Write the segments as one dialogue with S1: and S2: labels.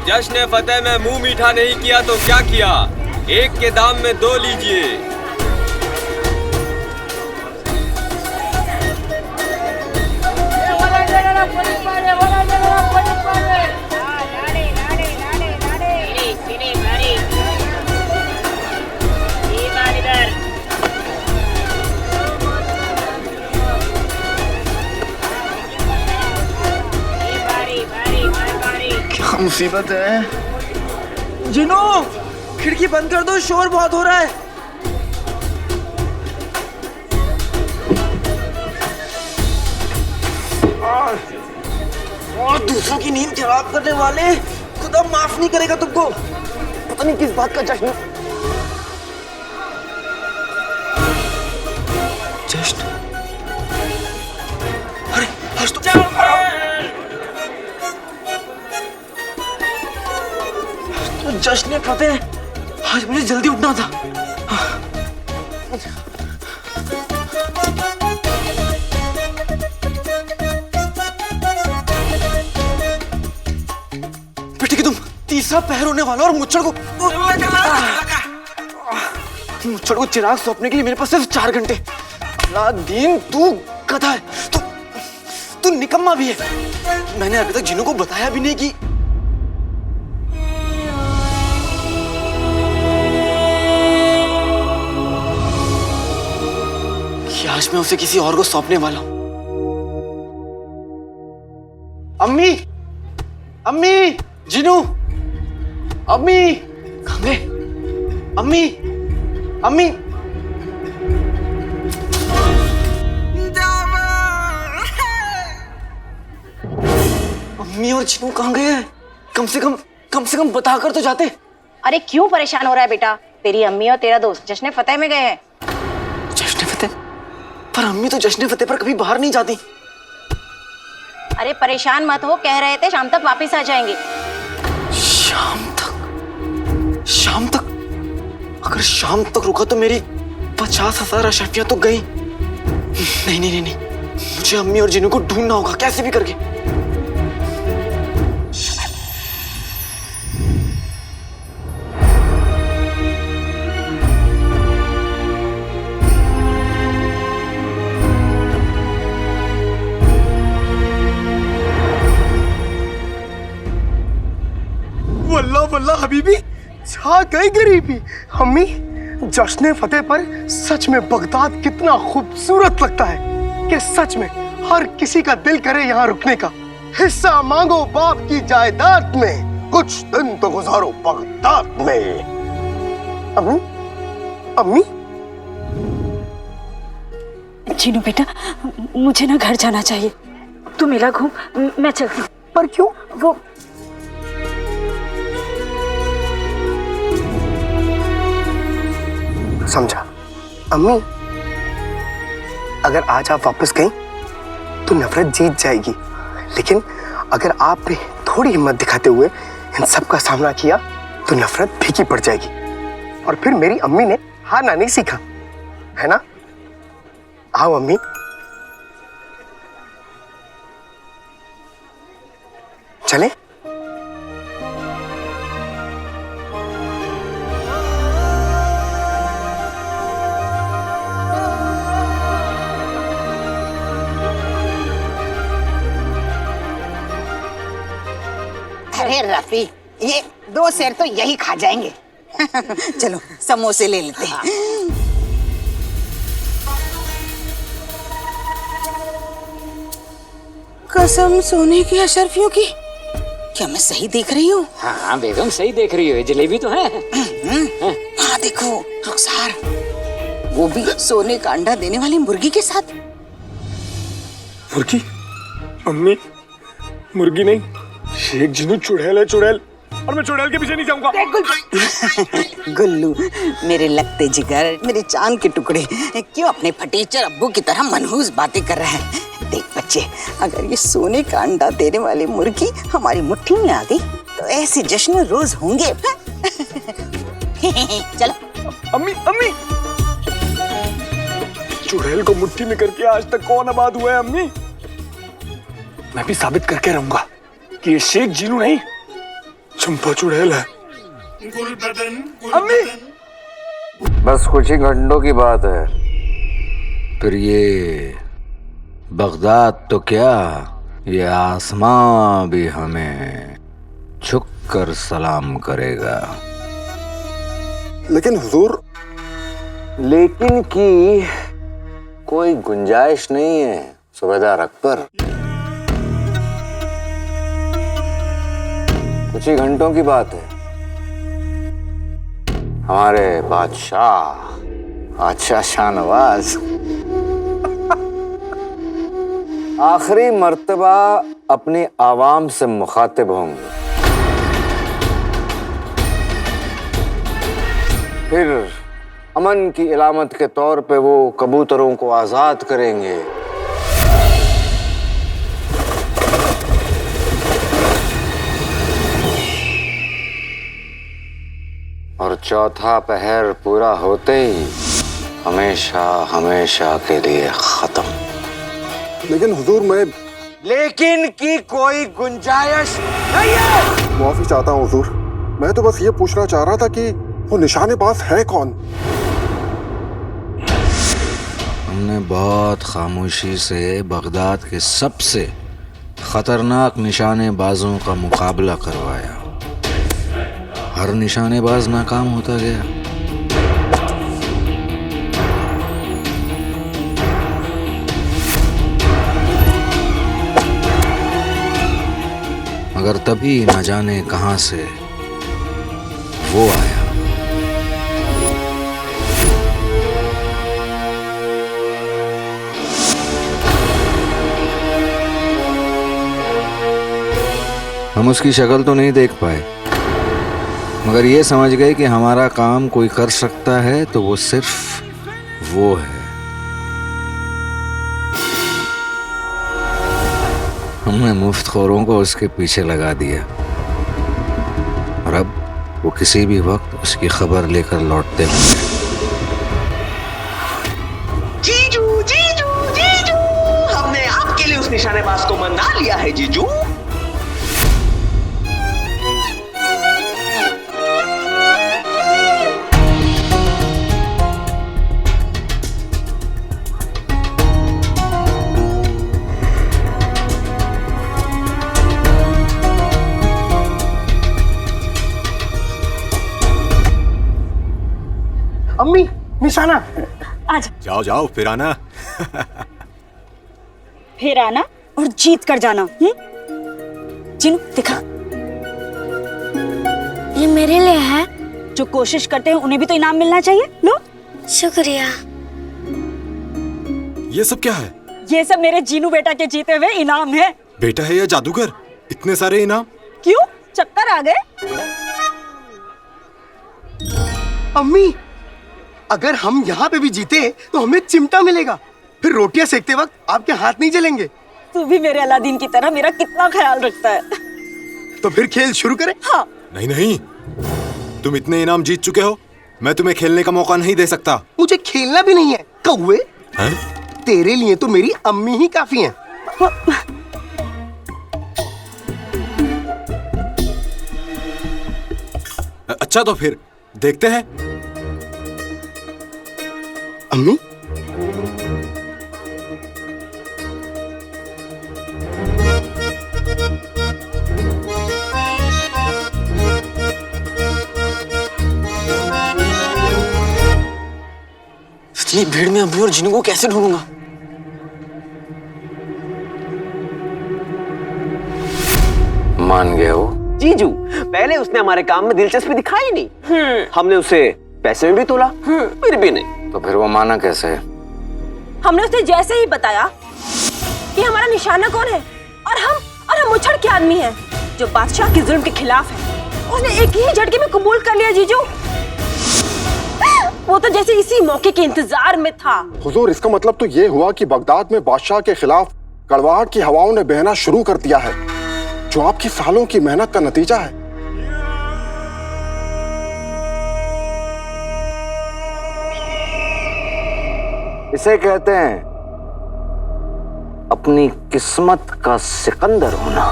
S1: जश्न फतेह में मुंह मीठा नहीं किया तो क्या किया? एक के दाम में दो लीजिए।
S2: क्या मुसीबत है?
S3: जिनू, खिड़की बंद कर दो, शोर बहुत हो रहा है। और दूसरों की नींद खराब करने वाले, खुदा माफ नहीं करेगा तुमको। पता नहीं किस बात का जश्न। जश्न? अरे आज तो जश्न फतेह। आज मुझे जल्दी उठना था। बेटे कि तुम तीसरा पहर होने वाला और मुच्छड़ को चिराग सौंपने के लिए मेरे पास सिर्फ 4 घंटे। अलादीन, तू गधा है। तू निकम्मा भी है। मैंने अभी तक जिन्हों को बताया भी नहीं कि आज मैं उसे किसी और को सौंपने वाला हूं। अम्मी, अम्मी, जिनू, अम्मी, कहां गए? अम्मी, अम्मी, अम्मी और जिनू कहां गए? कम से कम बताकर तो जाते।
S4: अरे क्यों परेशान हो रहा है बेटा? तेरी अम्मी और तेरा दोस्त जश्न फतेह में गए हैं।
S3: जश्न फतेह? पर अम्मी तो जश्न फतेह पर कभी बाहर नहीं जाती।
S4: अरे परेशान मत हो, कह रहे थे शाम तक वापस आ जाएंगे।
S3: शाम तक? शाम तक? अगर शाम तक रुका तो मेरी 50,000 अशर्फियां तो गई। नहीं, मुझे अम्मी और जिनू को ढूंढना होगा कैसे भी करके।
S5: वल्लाह वल्लाह हबीबी, छा गई गरीबी। अम्मी, जश्न फतेह पर सच में बगदाद कितना खूबसूरत लगता है कि सच में हर किसी का दिल करे यहाँ रुकने का। हिस्सा मांगो बाप की जायदाद में, कुछ दिन तो गुजारो बगदाद में। अम्मी, अम्मी।
S6: जीनू बेटा, मुझे ना घर जाना चाहिए। तू मेला घूम, मैं चलती।
S5: पर क्यों?
S6: वो
S5: समझा अम्मी, अगर आज आप वापस गई तो नफरत जीत जाएगी, लेकिन अगर आपने थोड़ी हिम्मत दिखाते हुए इन सब का सामना किया तो नफरत फीकी पड़ जाएगी। और फिर मेरी अम्मी ने हारना नहीं सीखा, है ना? आओ अम्मी। चले?
S7: अरे रफी, ये 2 शेर तो यही खा जाएंगे। चलो समोसे ले लेते हैं। कसम सोने की अशर्फियों की। क्या मैं सही देख रही हूँ?
S8: हाँ बेगम, सही देख रही हो। जलेबी तो है।
S7: हाँ देखो रुखसार, वो भी सोने का अंडा देने वाली मुर्गी के साथ।
S5: मुर्गी? अम्मी, मुर्गी नहीं, शेख जिनू चुड़ैल है, चुड़ैल। और मैं चुड़ैल के पीछे नहीं जाऊंगा।
S7: गुल्लू, मेरे लगते जिगर, मेरे चांद के टुकड़े, क्यों अपने फटीचर अब्बू की तरह मनहूस बातें कर रहे हैं? देख बच्चे, अगर ये सोने का अंडा देने वाली मुर्गी हमारी मुट्ठी में आ गई तो ऐसे जश्न रोज होंगे। चलो।
S5: अम्मी, अम्मी, चुड़ैल को मुट्ठी में करके आज तक कौन आबाद हुआ है अम्मी? मैं भी साबित करके रहूंगा कि ये शेख जीनू नहीं, चंपा चुड़ैल है। अम्मी,
S9: बस कुछ ही घंटों की बात है, फिर ये बगदाद तो क्या, ये आसमां भी हमें झुक कर सलाम करेगा।
S2: लेकिन हुजूर,
S9: लेकिन की कोई गुंजाइश नहीं है सूबेदार अकबर। कुछ ही घंटों की बात है, हमारे बादशाह शाहनवाज आखिरी मर्तबा अपनी आवाम से मुखातिब होंगे। फिर अमन की इलामत के तौर पे वो कबूतरों को आजाद करेंगे। और चौथा पहर पूरा होते ही हमेशा हमेशा के लिए खत्म।
S2: लेकिन हुजूर, मैं
S9: लेकिन की कोई गुंजाइश नहीं है।
S2: माफी चाहता हूँ हुजूर, मैं तो बस ये पूछना चाह रहा था कि वो निशानेबाज है कौन?
S9: हमने बहुत खामोशी से बगदाद के सबसे खतरनाक निशानेबाजों का मुकाबला करवाया। हर निशानेबाज नाकाम होता गया। मगर तभी न जाने कहां से वो आया। हम उसकी शक्ल तो नहीं देख पाए, मगर ये समझ गए कि हमारा काम कोई कर सकता है तो वो सिर्फ वो है। हमने मुफ्तखोरों को उसके पीछे लगा दिया और अब वो किसी भी वक्त उसकी खबर लेकर लौटते होंगे।
S10: जीजू जीजू जीजू, हमने आपके लिए उस निशानेबाज को मना लिया है जीजू।
S5: अम्मी, निशाना।
S6: आजा।
S11: जाओ जाओ, फिर आना।
S6: फिर आना और जीत कर जाना। चिनू दिखा,
S12: ये मेरे लिए है।
S6: जो कोशिश करते हैं उन्हें भी तो इनाम मिलना चाहिए। लो।
S12: शुक्रिया।
S11: ये सब क्या है?
S6: ये सब मेरे जीनू बेटा के जीते हुए इनाम है।
S11: बेटा है या जादूगर? इतने सारे इनाम?
S6: क्यों, चक्कर आ गए?
S5: अम्मी, अगर हम यहाँ पे भी जीते तो हमें चिमटा मिलेगा, फिर रोटियां सेकते वक्त आपके हाथ नहीं जलेंगे।
S6: तू भी मेरे अलादीन की तरह मेरा कितना ख्याल रखता है।
S5: तो फिर खेल शुरू करें?
S6: हाँ।
S11: नहीं नहीं, तुम इतने इनाम जीत चुके हो, मैं तुम्हें खेलने का मौका नहीं दे सकता।
S5: मुझे खेलना भी नहीं है कौवे। तेरे लिए तो मेरी अम्मी ही काफी हैं।
S11: अच्छा तो फिर देखते हैं।
S5: अम्मी,
S3: इतनी भीड़ में अम्मी और जीनू को कैसे ढूंढूंगा?
S9: मान गए हो?
S10: जीजू, पहले उसने हमारे काम में दिलचस्पी दिखाई नहीं। हमने उसे पैसे में भी तोला, फिर भी नहीं।
S9: तो फिर वो माना कैसे?
S4: हमने उसे जैसे ही बताया कि हमारा निशाना कौन है और हम उछड़ के आदमी हैं जो बादशाह के जुल्म के खिलाफ है, उसने एक ही झटके में कबूल कर लिया जीजू। वो तो जैसे इसी मौके के इंतजार में था।
S2: हुजूर, इसका मतलब तो ये हुआ कि बगदाद में बादशाह के खिलाफ कड़वाहट की हवाओं ने बहना शुरू कर दिया है, जो आपकी सालों की मेहनत का नतीजा है।
S9: इसे कहते हैं अपनी किस्मत का सिकंदर होना।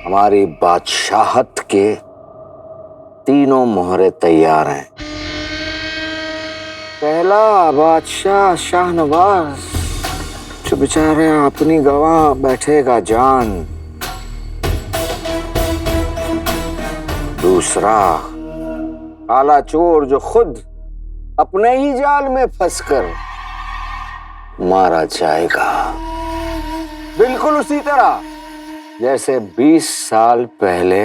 S9: हमारी बादशाहत के तीनों मोहरे तैयार हैं। पहला बादशाह शाहनवाज, जो बेचारे अपनी गवाह बैठेगा जान। दूसरा काला चोर, जो खुद अपने ही जाल में फंसकर मारा जाएगा, बिल्कुल उसी तरह जैसे 20 साल पहले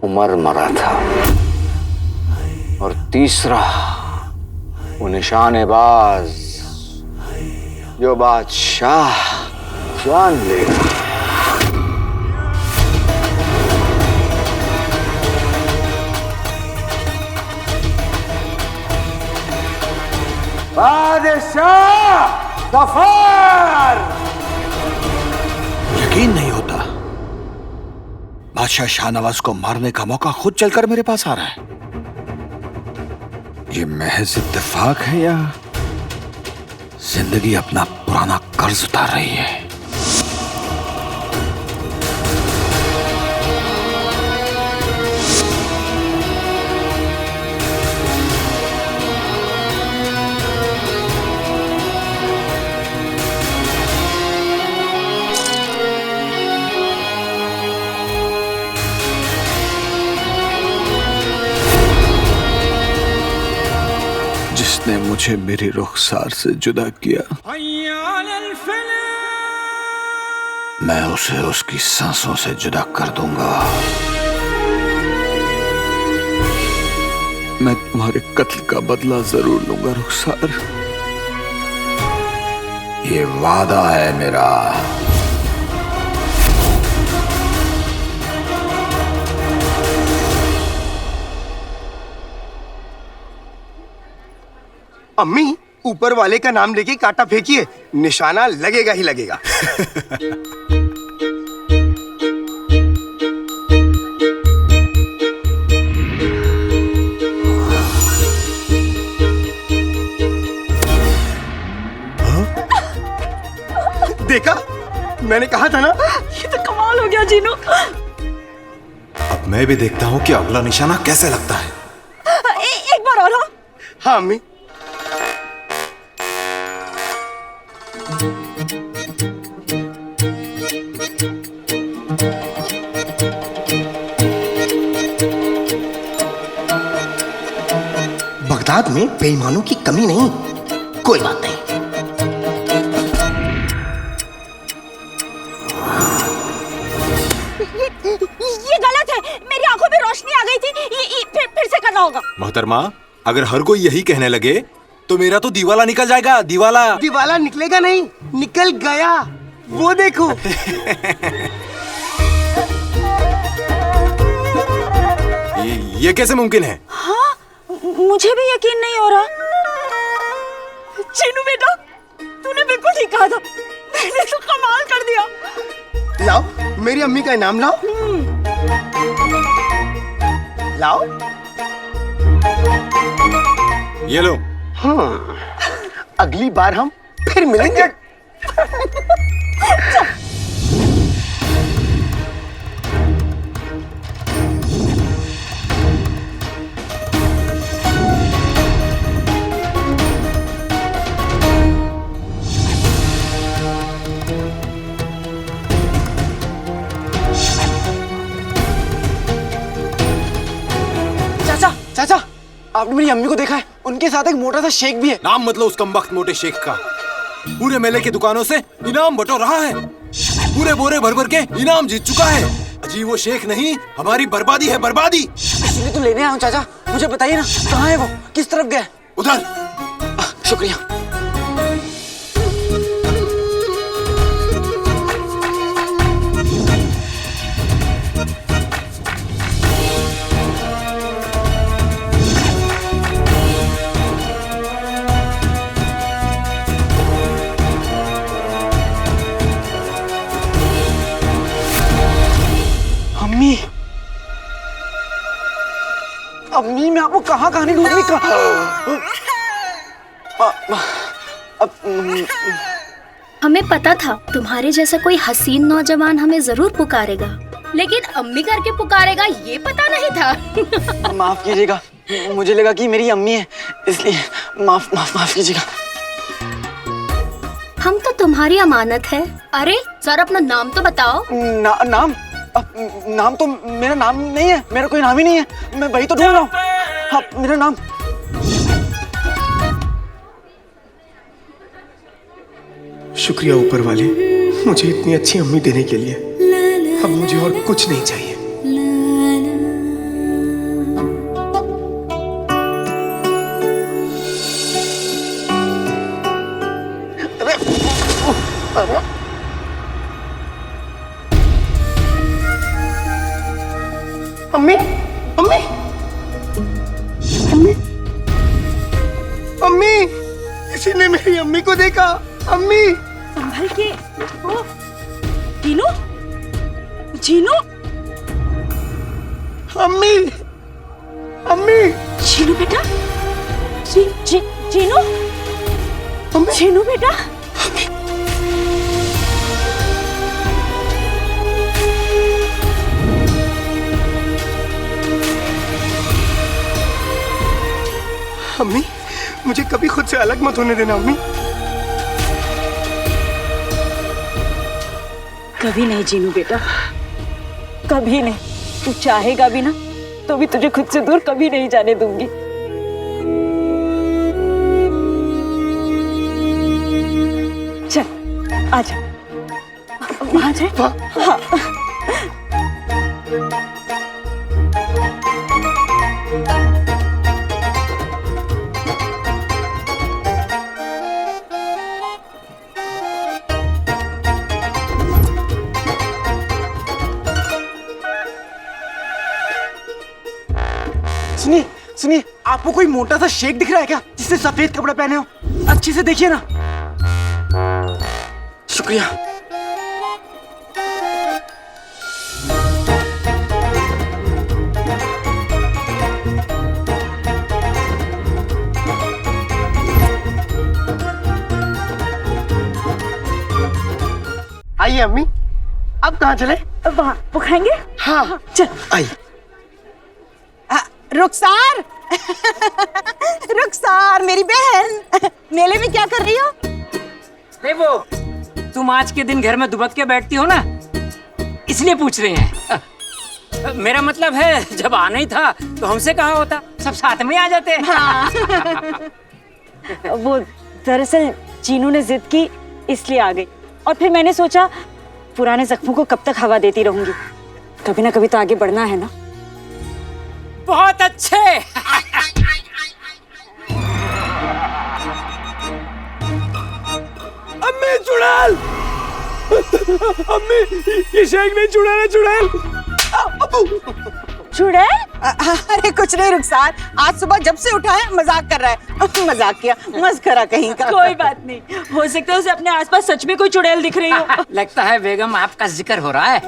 S9: उमर मरा था। और तीसरा वो निशानेबाज, जो बादशाह जान लेगा। बादशाह गफार।
S13: यकीन नहीं होता, बादशाह शाहनवाज को मारने का मौका खुद चलकर मेरे पास आ रहा है। ये महज इत्तेफाक है या जिंदगी अपना पुराना कर्ज उतार रही है? जिसने मुझे मेरी रुखसार से जुदा किया, मैं उसे उसकी सांसों से जुदा कर दूंगा। मैं तुम्हारे कत्ल का बदला जरूर लूंगा रुखसार, ये वादा है मेरा।
S5: अम्मी, ऊपर वाले का नाम लेके कांटा फेंकिए, निशाना लगेगा ही लगेगा। देखा, मैंने कहा था ना।
S6: ये तो कमाल हो गया जीनू।
S11: अब मैं भी देखता हूँ कि अगला निशाना कैसे लगता है।
S4: एक बार और।
S5: हाँ अम्मी। बगदाद में बेईमानों की कमी नहीं। कोई बात नहीं।
S4: ये गलत है, मेरी आंखों में रोशनी आ गई थी। फिर से करना होगा।
S11: मोहतरमा, अगर हर कोई यही कहने लगे तो मेरा तो दीवाला निकल जाएगा। दीवाला
S5: दीवाला निकलेगा नहीं, निकल गया। वो देखो।
S11: ये कैसे मुमकिन है?
S6: हाँ, मुझे भी यकीन नहीं हो रहा। चीनू बेटा, तूने बिल्कुल ठीक कहा था। मैंने तो कमाल कर दिया।
S5: लाओ, मेरी अम्मी का इनाम लाओ। लाओ।
S11: ये लो।
S5: अगली बार हम फिर मिलेंगे।
S3: चाचा, आपने मेरी अम्मी को देखा है? उनके साथ एक मोटा सा शेख भी है।
S11: नाम मतलब उस कमबख्त मोटे शेख का। पूरे मेले की दुकानों से इनाम बटोर रहा है। पूरे बोरे भर भर के इनाम जीत चुका है। अजी वो शेख नहीं, हमारी बर्बादी है, बर्बादी।
S3: इसलिए तो लेने आया हूँ चाचा। मुझे बताइए ना, कहाँ है वो? किस तरफ गया?
S11: उधर।
S3: शुक्रिया। अम्मी, मैं आपको कहाँ कहानी ढूंढनी
S12: हमें पता था तुम्हारे जैसा कोई हसीन नौजवान हमें जरूर पुकारेगा, लेकिन अम्मी करके पुकारेगा ये पता नहीं था।
S3: माफ कीजिएगा, मुझे लगा कि मेरी अम्मी है, इसलिए माफ कीजिएगा।
S12: हम तो तुम्हारी अमानत है। अरे सर, अपना नाम तो बताओ।
S3: नाम तो मेरा नाम नहीं है, मेरा कोई नाम ही नहीं है, मैं वही तो ढूंढ रहा हूँ। हाँ, मेरा नाम।
S5: शुक्रिया ऊपर वाले, मुझे इतनी अच्छी अम्मी देने के लिए। अब मुझे और कुछ नहीं चाहिए। अम्मी, अम्मी, अम्मी, अम्मी, किसी ने मेरी अम्मी को देखा। अम्मी,
S6: संभल के। ओ, जीनू, जीनू,
S5: अम्मी, अम्मी,
S6: जीनू बेटा, जीनू, जीनू बेटा।
S5: अम्मी, मुझे कभी खुद से अलग मत होने देना अम्मी।
S6: कभी नहीं जीनू बेटा, कभी नहीं। तू चाहेगा भी ना तो भी तुझे खुद से दूर कभी नहीं जाने दूंगी। चल आजा, वहां जाए। हाँ।
S3: सुनिए सुनिए, आपको कोई मोटा सा शेख दिख रहा है क्या, जिसने सफेद कपड़े पहने हो? अच्छे से देखिए ना। शुक्रिया।
S5: आइए अम्मी, अब कहाँ चले?
S6: वहाँ वो खाएंगे।
S5: हाँ
S6: चल
S5: आई।
S7: रुखसार रुखसार मेरी बहन, मेले में क्या कर रही हो?
S8: वो तुम आज के दिन घर में दुबक के बैठती हो ना, इसलिए पूछ रहे हैं। मेरा मतलब है जब आना ही था तो हमसे कहा होता, सब साथ में आ जाते।
S6: हाँ। वो दरअसल चीनू ने जिद की इसलिए आ गई, और फिर मैंने सोचा पुराने जख्मों को कब तक हवा देती रहूंगी, कभी ना कभी तो आगे बढ़ना है ना।
S8: बहुत अच्छे।
S1: अम्मी चुड़ैल, अम्मी ये शेख नहीं, चुड़ैल, चुड़ैल।
S6: चुड़ैल?
S7: अरे कुछ नहीं रुखसार, आज सुबह जब से उठा है मजाक कर रहा है। मजाक किया, मस्करा कहीं का।
S6: कोई बात नहीं, हो सकता है उसे अपने आसपास सच में कोई चुड़ैल दिख रही हो।
S8: लगता है बेगम आपका जिक्र हो रहा है।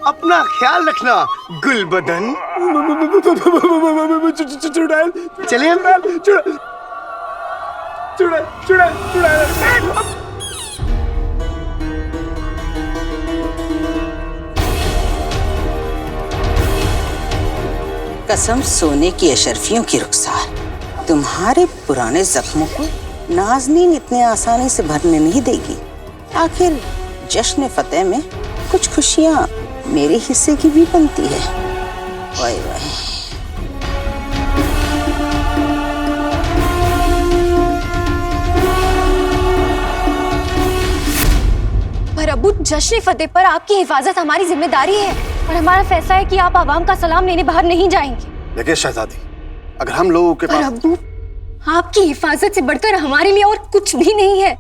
S5: अपना ख्याल रखना गुलबदन। चुड़ैल, चलिए चुड़ैल, चुड़ैल, चुड़ैल, चुड़ैल।
S7: कसम सोने की अशरफियों की रुखसार, तुम्हारे पुराने जख्मों को नाज़नीन इतने आसानी से भरने नहीं देगी। आखिर जश्न फतेह में कुछ खुशियां मेरे हिस्से की भी बनती है। वाह वाह।
S12: पर अबू, जश्न फतेह पर आपकी हिफाजत हमारी जिम्मेदारी है, और हमारा फैसला है कि आप आवाम का सलाम लेने बाहर नहीं जाएंगे।
S2: देखिए शहजादी, अगर हम लोगों के पास
S12: अबू, आपकी हिफाजत से बढ़कर हमारे लिए और कुछ भी नहीं है।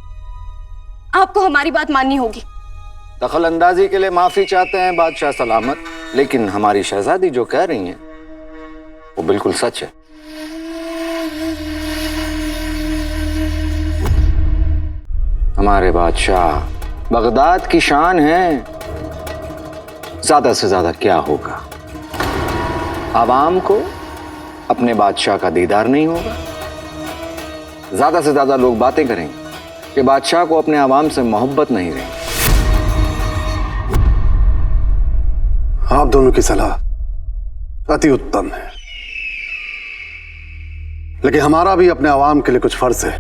S12: आपको हमारी बात माननी होगी।
S9: दखल अंदाजी के लिए माफी चाहते हैं बादशाह सलामत, लेकिन हमारी शहजादी जो कह रही हैं वो बिल्कुल सच है। हमारे बादशाह बगदाद की शान है, ज्यादा से ज्यादा क्या होगा, आवाम को अपने बादशाह का दीदार नहीं होगा, ज्यादा से ज्यादा लोग बातें करेंगे कि बादशाह को अपने आवाम से मोहब्बत नहीं रही।
S14: आप दोनों की सलाह अति उत्तम है, लेकिन हमारा भी अपने आवाम के लिए कुछ फर्ज है,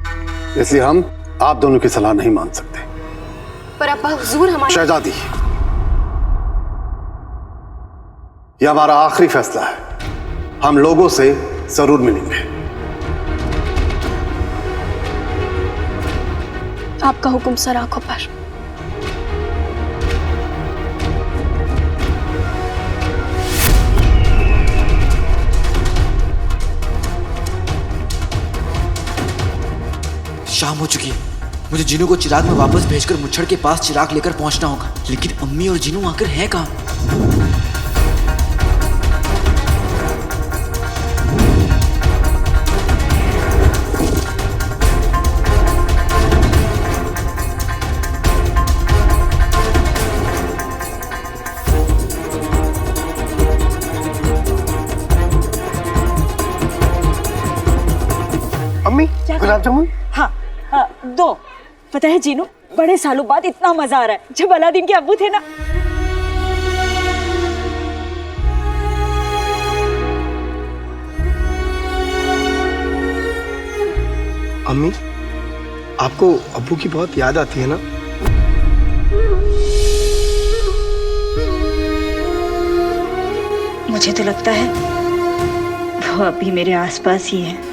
S14: इसलिए हम आप दोनों की सलाह नहीं मान सकते।
S4: पर अब्बा हुजूर हमारे
S14: शहजादी, यह हमारा आखिरी फैसला है। हम लोगों से जरूर मिलेंगे।
S12: आपका हुक्म सर आंखों पर।
S3: शाम हो चुकी है, मुझे जीनू को चिराग में वापस भेजकर मुच्छड़ के पास चिराग लेकर पहुंचना होगा। लेकिन अम्मी और जीनू आकर हैं कहाँ?
S5: अम्मी गुलाब जामुन।
S6: हाँ, दो। पता है जीनू, बड़े सालों बाद इतना मजा आ रहा है जब अलादीन के अब्बू थे ना।
S5: अम्मी, आपको अब्बू की बहुत याद आती है ना?
S6: मुझे तो लगता है वो अभी मेरे आसपास ही है।